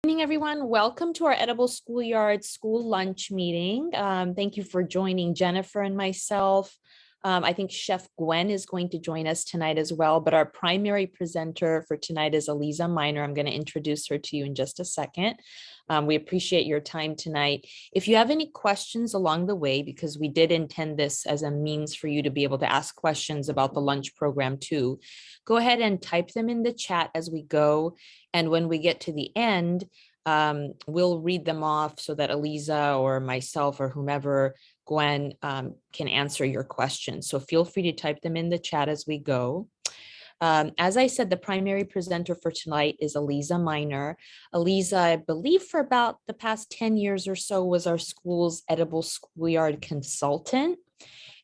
Good evening, everyone. Welcome to our Edible Schoolyard school lunch meeting. Thank you for joining Jennifer and myself. I think Chef Gwen is going to join us tonight as well, but our primary presenter for tonight is Eliza Miner. I'm going to introduce her to you in just a second. We appreciate your time tonight. If you have any questions along the way, because we did intend this as a means for you to be able to ask questions about the lunch program too, go ahead and type them in the chat as we go. And when we get to the end, we'll read them off so that Eliza or myself or whomever, Gwen, can answer your questions. So feel free to type them in the chat as we go. As I said, the primary presenter for tonight is Eliza Miner. Eliza, I believe for about the past 10 years or so, was our school's Edible Schoolyard consultant.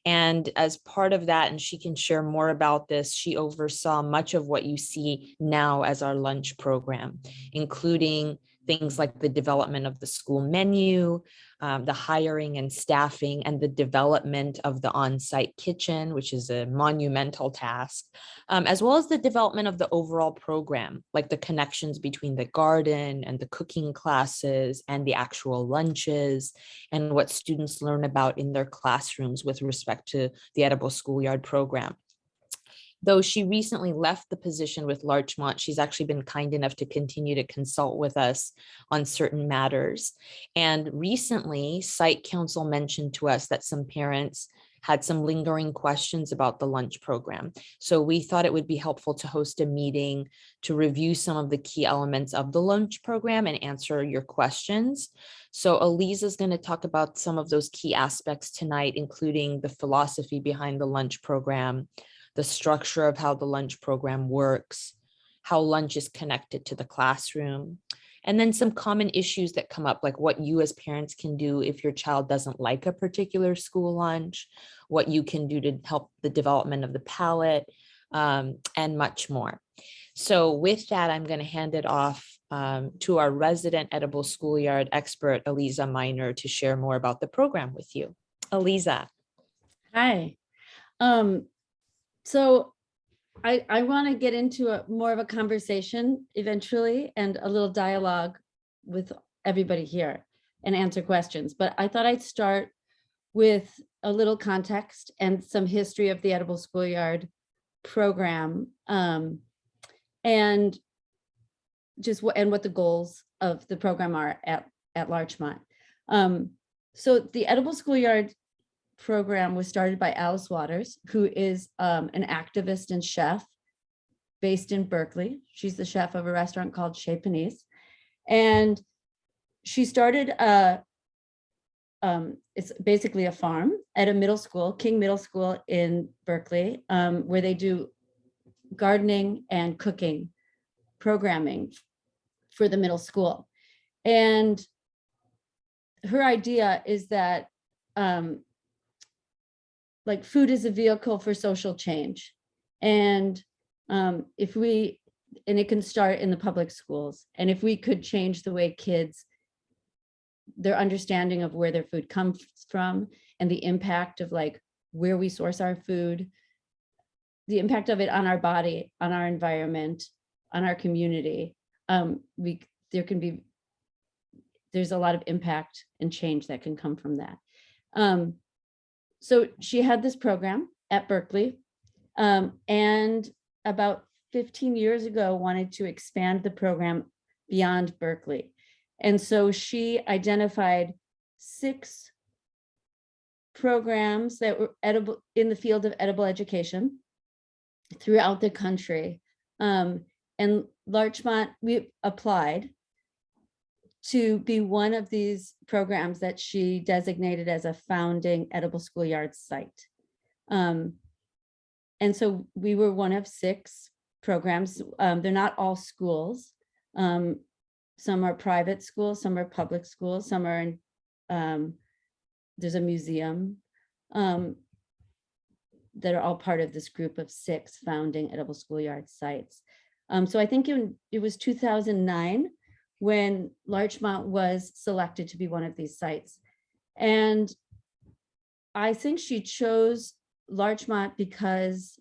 And as part of that, and she can share more about this, she oversaw much of what you see now as our lunch program, including things like the development of the school menu, the hiring and staffing, and the development of the on-site kitchen, which is a monumental task, as well as the development of the overall program, like the connections between the garden and the cooking classes and the actual lunches, and what students learn about in their classrooms with respect to the Edible Schoolyard program. Though she recently left the position with Larchmont, she's actually been kind enough to continue to consult with us on certain matters. And recently, Site Council mentioned to us that some parents had some lingering questions about the lunch program. So we thought it would be helpful to host a meeting to review some of the key elements of the lunch program and answer your questions. So Eliza is going to talk about some of those key aspects tonight, including the philosophy behind the lunch program, the structure of how the lunch program works, how lunch is connected to the classroom, and then some common issues that come up, like what you as parents can do if your child doesn't like a particular school lunch, what you can do to help the development of the palate, and much more. So with that, I'm going to hand it off to our resident Edible Schoolyard expert, Eliza Miner, to share more about the program with you. Eliza. Hi. So I want to get into more of a conversation eventually and a little dialogue with everybody here and answer questions. But I thought I'd start with a little context and some history of the Edible Schoolyard program, and just what the goals of the program are at Larchmont. So the Edible Schoolyard program was started by Alice Waters, who is an activist and chef based in Berkeley. She's the chef of a restaurant called Chez Panisse. And she started it's basically a farm at a middle school, King Middle School in Berkeley, where they do gardening and cooking programming for the middle school. And her idea is that like food is a vehicle for social change. And it can start in the public schools. And if we could change the way kids, their understanding of where their food comes from and the impact of like where we source our food, the impact of it on our body, on our environment, on our community, there's a lot of impact and change that can come from that. So she had this program at Berkeley, and about 15 years ago wanted to expand the program beyond Berkeley. And so she identified 6 programs that were edible in the field of edible education throughout the country. And Larchmont, we applied to be one of these programs that she designated as a founding Edible Schoolyard site. And so we were one of 6 programs. They're not all schools. Some are private schools, some are public schools, some are in, there's a museum, that are all part of this group of 6 founding Edible Schoolyard sites. So I think it was 2009 when Larchmont was selected to be one of these sites. And I think she chose Larchmont because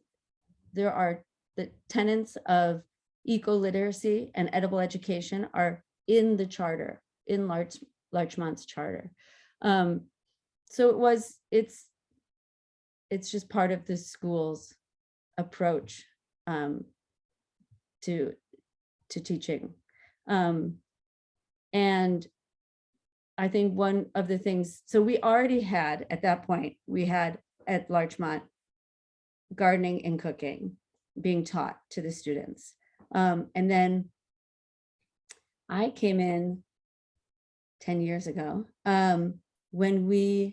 there are the tenets of eco-literacy and edible education are in the charter, in Larchmont's charter. So it's just part of the school's approach to teaching. And I think one of the things, so we already had at that point, we had at Larchmont gardening and cooking being taught to the students. And then I came in 10 years ago when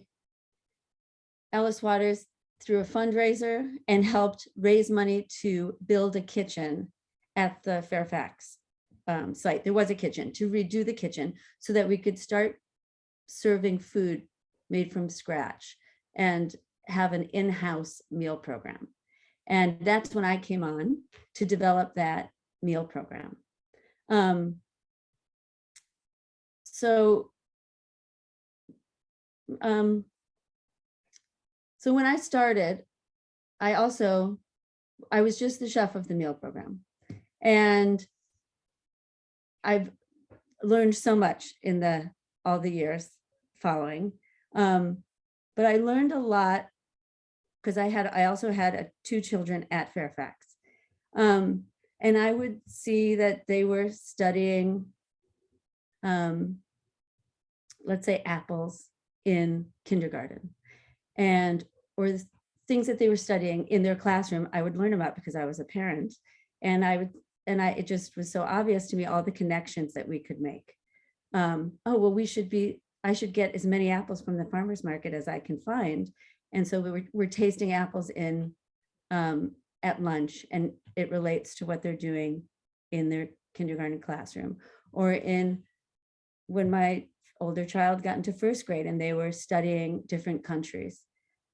Alice Waters threw a fundraiser and helped raise money to build a kitchen at the Fairfax site. There was a kitchen, to redo the kitchen so that we could start serving food made from scratch and have an in-house meal program. And that's when I came on to develop that meal program. So when I started, I was just the chef of the meal program. And I've learned so much in all the years following. But I learned a lot because I also had 2 children at Fairfax. And I would see that they were studying, let's say, apples in kindergarten, or the things that they were studying in their classroom, I would learn about because I was a parent. And it just was so obvious to me, all the connections that we could make. Oh, well, I should get as many apples from the farmer's market as I can find. And so we're tasting apples at lunch, and it relates to what they're doing in their kindergarten classroom. Or when my older child got into 1st grade and they were studying different countries,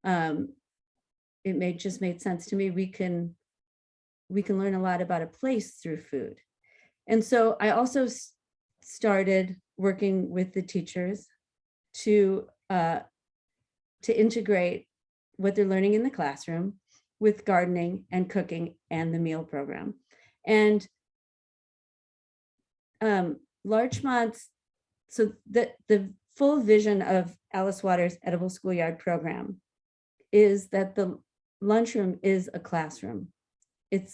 it just made sense to me. We can learn a lot about a place through food. And so I also started working with the teachers to integrate what they're learning in the classroom with gardening and cooking and the meal program. And Larchmont's, so the full vision of Alice Waters' Edible Schoolyard program is that the lunchroom is a classroom. It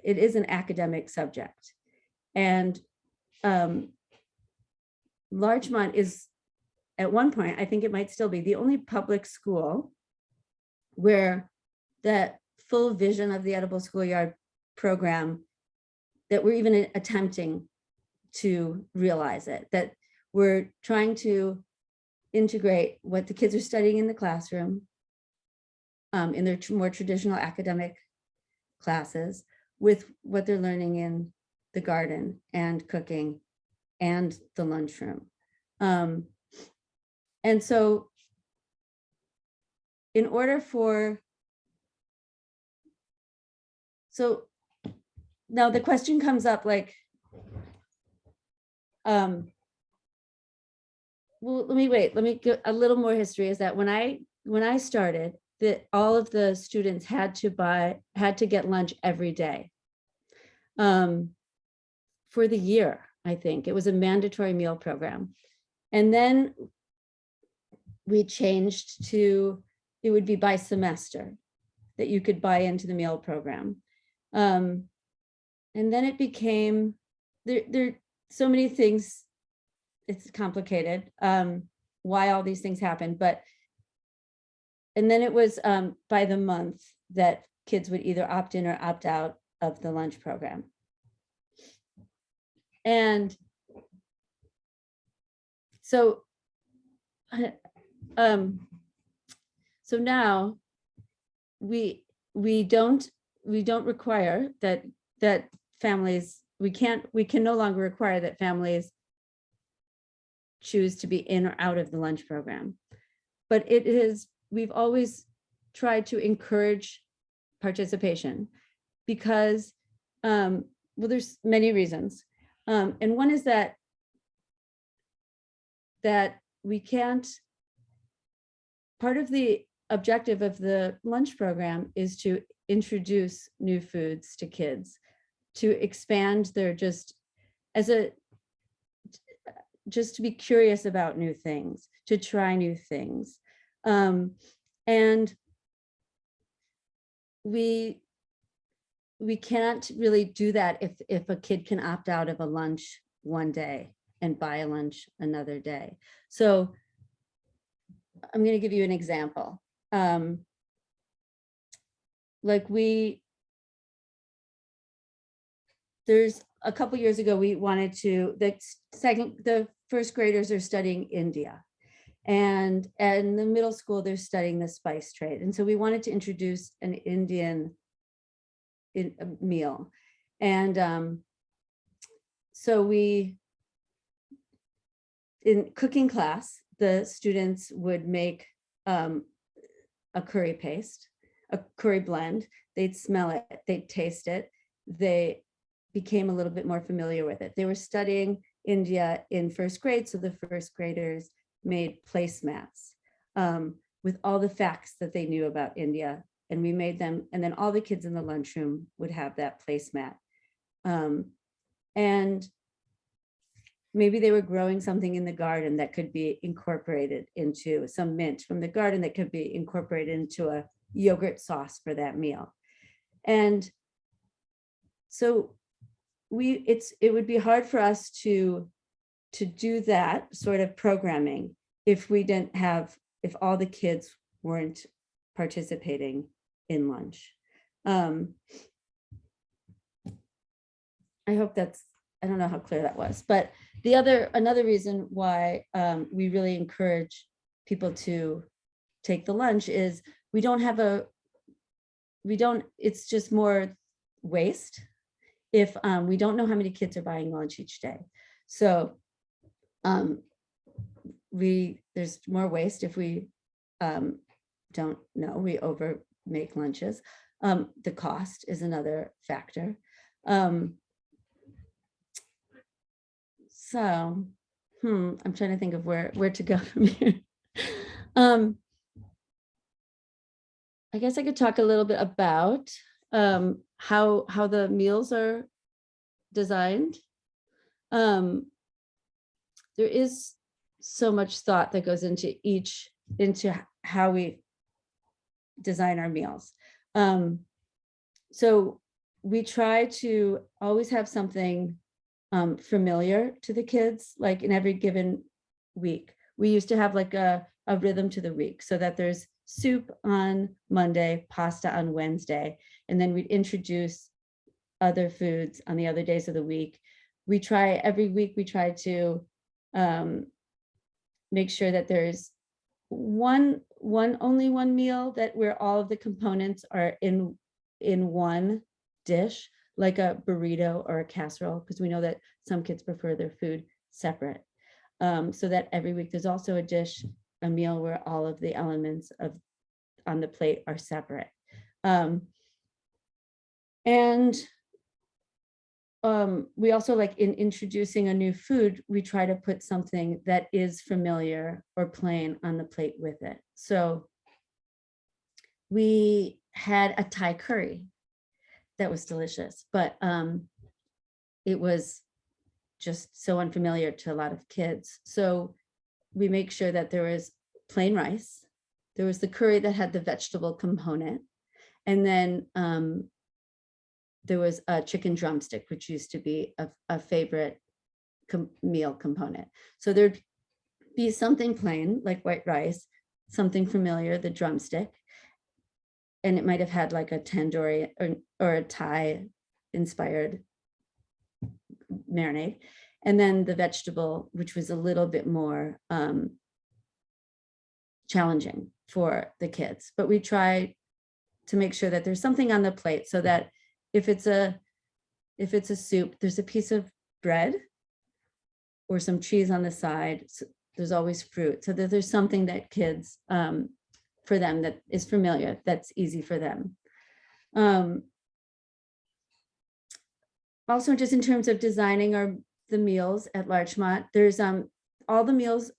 is an academic subject. And Larchmont is, at one point, I think it might still be, the only public school where that full vision of the Edible Schoolyard program, that we're even attempting to realize it, that we're trying to integrate what the kids are studying in the classroom, in their more traditional academic classes, with what they're learning in the garden and cooking and the lunchroom. And so in order so now the question comes up, like, well, let me give a little more history. Is that when I started, that all of the students had to get lunch every day for the year. I think it was a mandatory meal program. And then we changed to, it would be by semester that you could buy into the meal program. And then it became, there so many things, it's complicated, why all these things happen, and then it was by the month that kids would either opt in or opt out of the lunch program. And so now we don't require that families, we can no longer require that families choose to be in or out of the lunch program. But we've always tried to encourage participation because, well, there's many reasons. And one is that we can't, part of the objective of the lunch program is to introduce new foods to kids, to expand their, just as a just to be curious about new things, to try new things. And we can't really do that if a kid can opt out of a lunch one day and buy a lunch another day. So I'm going to give you an example. There's a couple years ago, we wanted to, the first graders are studying India, and in the middle school, they're studying the spice trade. And so we wanted to introduce an Indian meal. And so in cooking class, the students would make a curry paste, a curry blend. They'd smell it, they'd taste it. They became a little bit more familiar with it. They were studying India in first grade, so the first graders made placemats with all the facts that they knew about India. And we made them, and then all the kids in the lunchroom would have that placemat. And maybe they were growing something in the garden that could be incorporated into some mint from the garden that could be incorporated into a yogurt sauce for that meal. And so it would be hard for us to do that sort of programming if all the kids weren't participating in lunch. I hope I don't know how clear that was, but another reason why we really encourage people to take the lunch is it's just more waste if we don't know how many kids are buying lunch each day. So there's more waste if we don't know, we over make lunches. The cost is another factor. So I'm trying to think of where to go from here. I guess I could talk a little bit about how the meals are designed. There is so much thought that goes into how we design our meals. So we try to always have something familiar to the kids, like in every given week. We used to have like a rhythm to the week, so that there's soup on Monday, pasta on Wednesday, and then we'd introduce other foods on the other days of the week. Every week we try to make sure that there's only one meal where all of the components are in one dish, like a burrito or a casserole, because we know that some kids prefer their food separate. So that every week there's also a meal where all of the elements on the plate are separate. We also, like in introducing a new food, we try to put something that is familiar or plain on the plate with it. So we had a Thai curry that was delicious, but it was just so unfamiliar to a lot of kids. So we make sure that there was plain rice, there was the curry that had the vegetable component, and then there was a chicken drumstick, which used to be a favorite meal component. So there'd be something plain like white rice, something familiar, the drumstick, and it might have had like a tandoori or a Thai inspired marinade, and then the vegetable, which was a little bit more challenging for the kids. But we try to make sure that there's something on the plate, so that if it's a soup, there's a piece of bread or some cheese on the side. So there's always fruit, so that there's something that kids, for them, that is familiar, that's easy for them. Also, just in terms of designing the meals at Larchmont, there's all the meals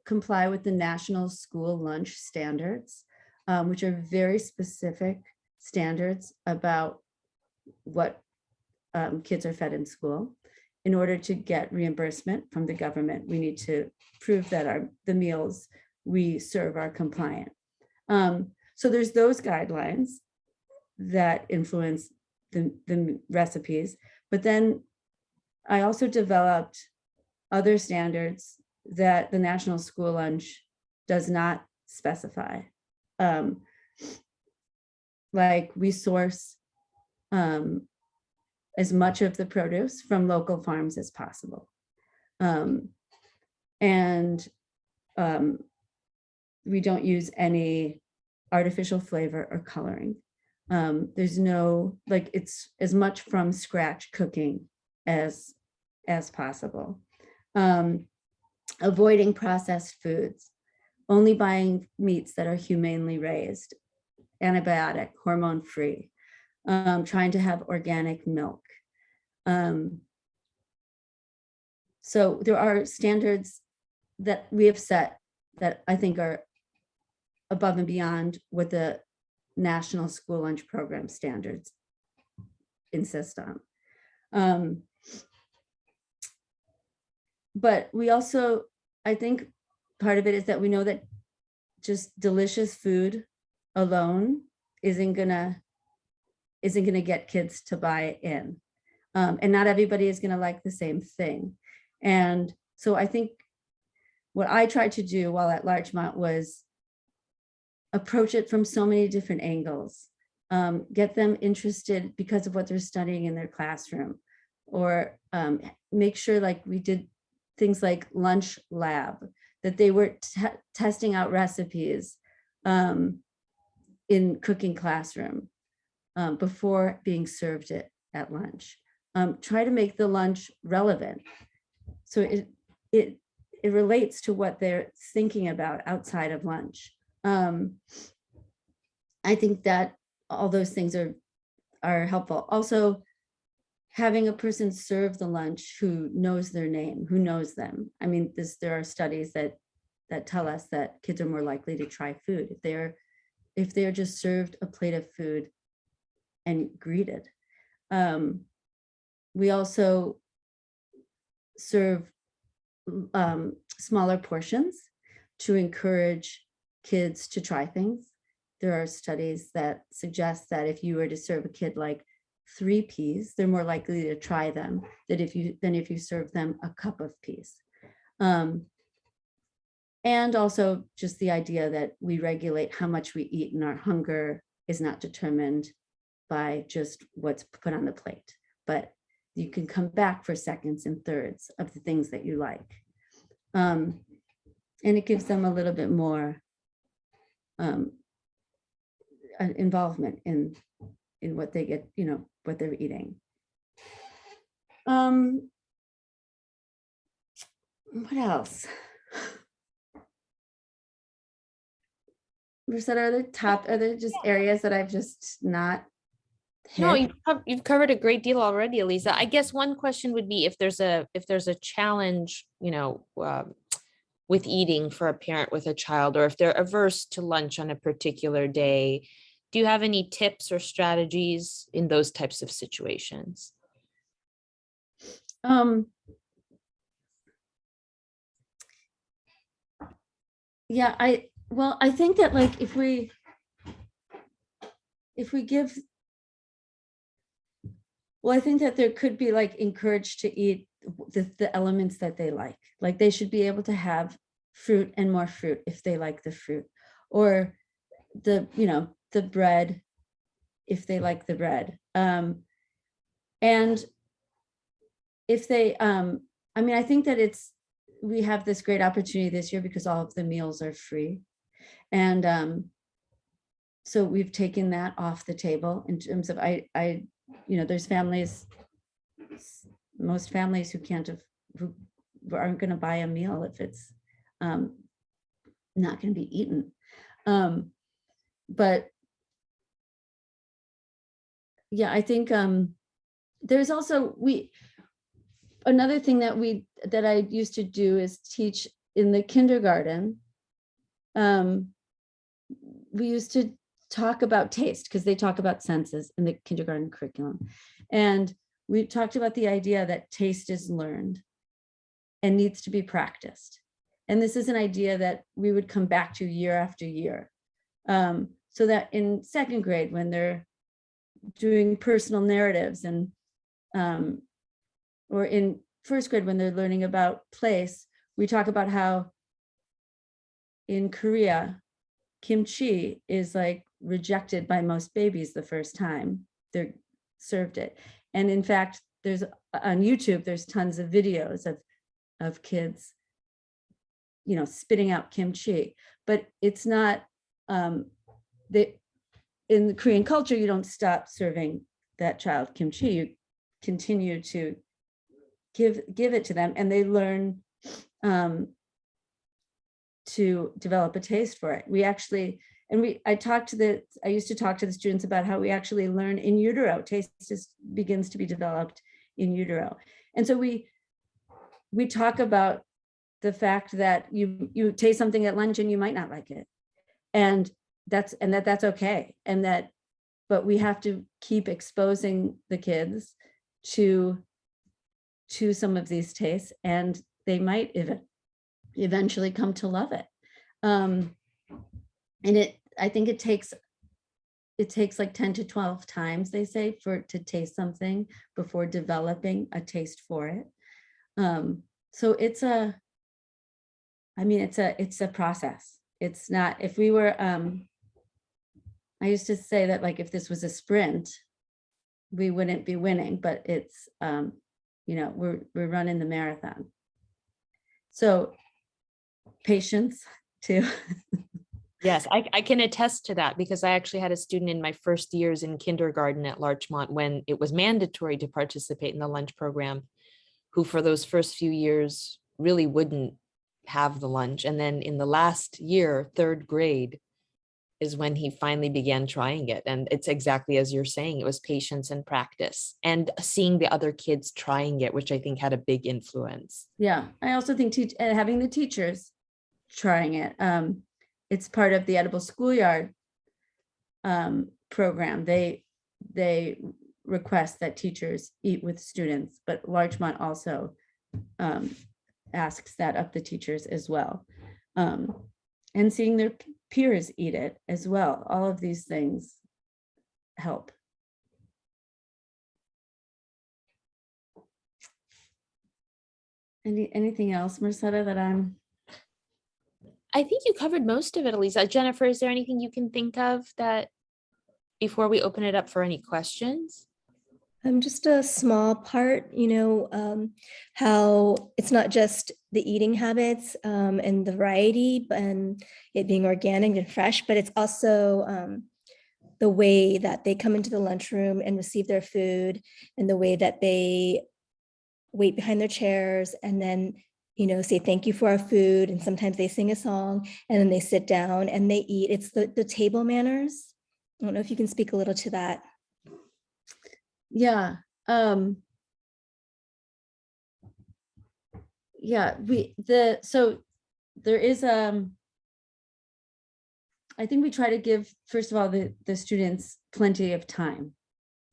comply with the National School Lunch Standards, which are very specific standards about what kids are fed in school. in order to get reimbursement from the government, we need to prove that the meals we serve are compliant. So there's those guidelines that influence the recipes, but then I also developed other standards that the National School Lunch does not specify. Like we source as much of the produce from local farms as possible. We don't use any artificial flavor or coloring. There's no, like, it's as much from scratch cooking as possible. Avoiding processed foods, only buying meats that are humanely raised, antibiotic, hormone-free, trying to have organic milk. So there are standards that we have set that I think are above and beyond what the National School Lunch Program standards insist on. But we also, I think part of it is that we know that just delicious food alone isn't gonna get kids to buy in. And not everybody is gonna like the same thing. And so I think what I tried to do while at Larchmont was approach it from so many different angles, get them interested because of what they're studying in their classroom, or make sure, like we did things like lunch lab, that they were testing out recipes in cooking classroom before being served it at lunch. Try to make the lunch relevant, so it relates to what they're thinking about outside of lunch. I think that all those things are helpful. Also, having a person serve the lunch who knows their name, who knows them. I mean, there are studies that tell us that kids are more likely to try food if they're just served a plate of food and greeted. We also serve smaller portions to encourage kids to try things. There are studies that suggest that if you were to serve a kid like 3 peas, they're more likely to try them than if you serve them a cup of peas. And also just the idea that we regulate how much we eat, and our hunger is not determined by just what's put on the plate, but you can come back for seconds and thirds of the things that you like. And it gives them a little bit more involvement in what they get, what they're eating. What else? Are there just areas that I've just not hit? No, you've covered a great deal already, Elisa. I guess one question would be if there's a challenge, with eating for a parent with a child, or if they're averse to lunch on a particular day, do you have any tips or strategies in those types of situations? Yeah, I think that, like, if we give, I think that there could be, like, encouraged to eat the elements that they like. Like, they should be able to have fruit and more fruit if they like the fruit, or the bread if they like the bread. And if they, I think that we have this great opportunity this year because all of the meals are free. And so we've taken that off the table in terms of, there's most families who aren't going to buy a meal if it's not going to be eaten. But yeah, I think there's also, another thing that I used to do is teach in the kindergarten. We used to talk about taste because they talk about senses in the kindergarten curriculum. And we talked about the idea that taste is learned and needs to be practiced. And this is an idea that we would come back to year after year. So that in second grade, when they're doing personal narratives and or in first grade, when they're learning about place, we talk about how in Korea, kimchi is like rejected by most babies the first time they're served it. And in fact, there's on YouTube, there's tons of videos of kids, you know, spitting out kimchi, but it's not, in the Korean culture, you don't stop serving that child kimchi, you continue to give it to them, and they learn to develop a taste for it. We actually, and I used to talk to the students about how we actually learn in utero. Taste begins to be developed in utero. And so we talk about the fact that you taste something at lunch and you might not like it. And that's okay. But we have to keep exposing the kids to some of these tastes, and they might eventually come to love it. And I think it takes like 10 to 12 times, they say, to taste something before developing a taste for it. So it's a process. It's not, if we were, I used to say that, like, if this was a sprint, we wouldn't be winning, but it's, we're running the marathon. So patience too. Yes, I can attest to that, because I actually had a student in my first years in kindergarten at Larchmont, when it was mandatory to participate in the lunch program, who for those first few years really wouldn't have the lunch. And then in the last year, third grade, is when he finally began trying it. And it's exactly as you're saying, it was patience and practice and seeing the other kids trying it, which I think had a big influence. Yeah, I also think having the teachers trying it. It's part of the Edible Schoolyard program. They request that teachers eat with students, but Larchmont also asks that of the teachers as well. And seeing their peers eat it as well. All of these things help. Anything else, Marcetta, that I think you covered most of it, Elisa. Jennifer, is there anything you can think of that before we open it up for any questions? Just a small part, how it's not just the eating habits and the variety and it being organic and fresh, but it's also the way that they come into the lunchroom and receive their food, and the way that they wait behind their chairs and then, say thank you for our food. And sometimes they sing a song and then they sit down and they eat. It's the table manners. I don't know if you can speak a little to that. Yeah. So there is, I think we try to give, first of all, the students plenty of time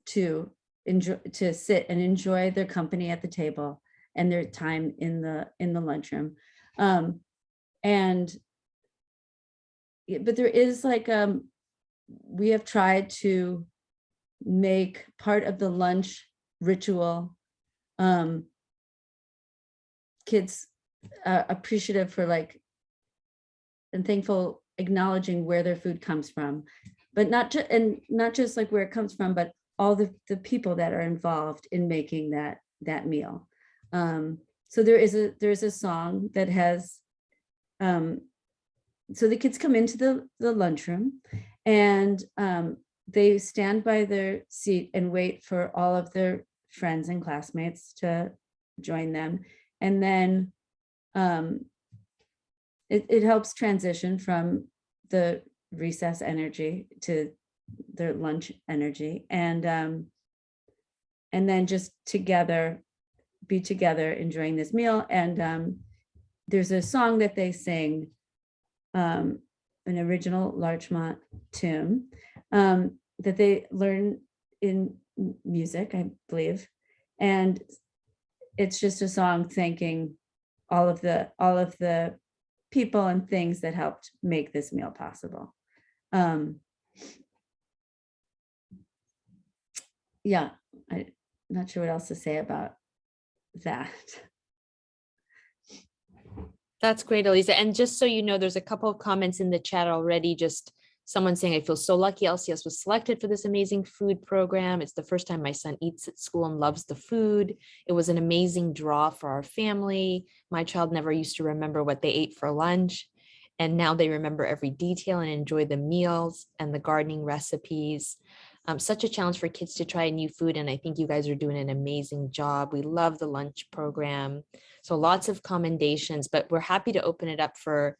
to sit and enjoy their company at the table and their time in the lunchroom. But there is we have tried to make part of the lunch ritual kids appreciative for and thankful, acknowledging where their food comes from, but not just where it comes from, but all the people that are involved in making that meal. So there is a song that has so the kids come into the lunchroom and they stand by their seat and wait for all of their friends and classmates to join them. And then it helps transition from the recess energy to their lunch energy. And then just be together enjoying this meal. And there's a song that they sing, an original Larchmont tune, that they learn in music, I believe. And it's just a song thanking all of the people and things that helped make this meal possible. Yeah, I'm not sure what else to say about that. That's great, Elisa. And just so you know, there's a couple of comments in the chat already. Just someone saying, I feel so lucky LCS was selected for this amazing food program. It's the first time my son eats at school and loves the food. It was an amazing draw for our family. My child never used to remember what they ate for lunch, and now they remember every detail and enjoy the meals and the gardening recipes. Such a challenge for kids to try new food, and I think you guys are doing an amazing job. We love the lunch program. So lots of commendations, but we're happy to open it up for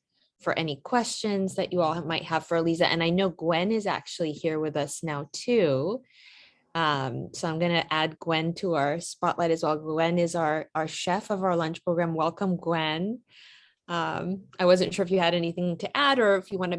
any questions that you all might have for Elisa. And I know Gwen is actually here with us now too. So I'm going to add Gwen to our spotlight as well. Gwen is our chef of our lunch program. Welcome, Gwen. I wasn't sure if you had anything to add or if you want to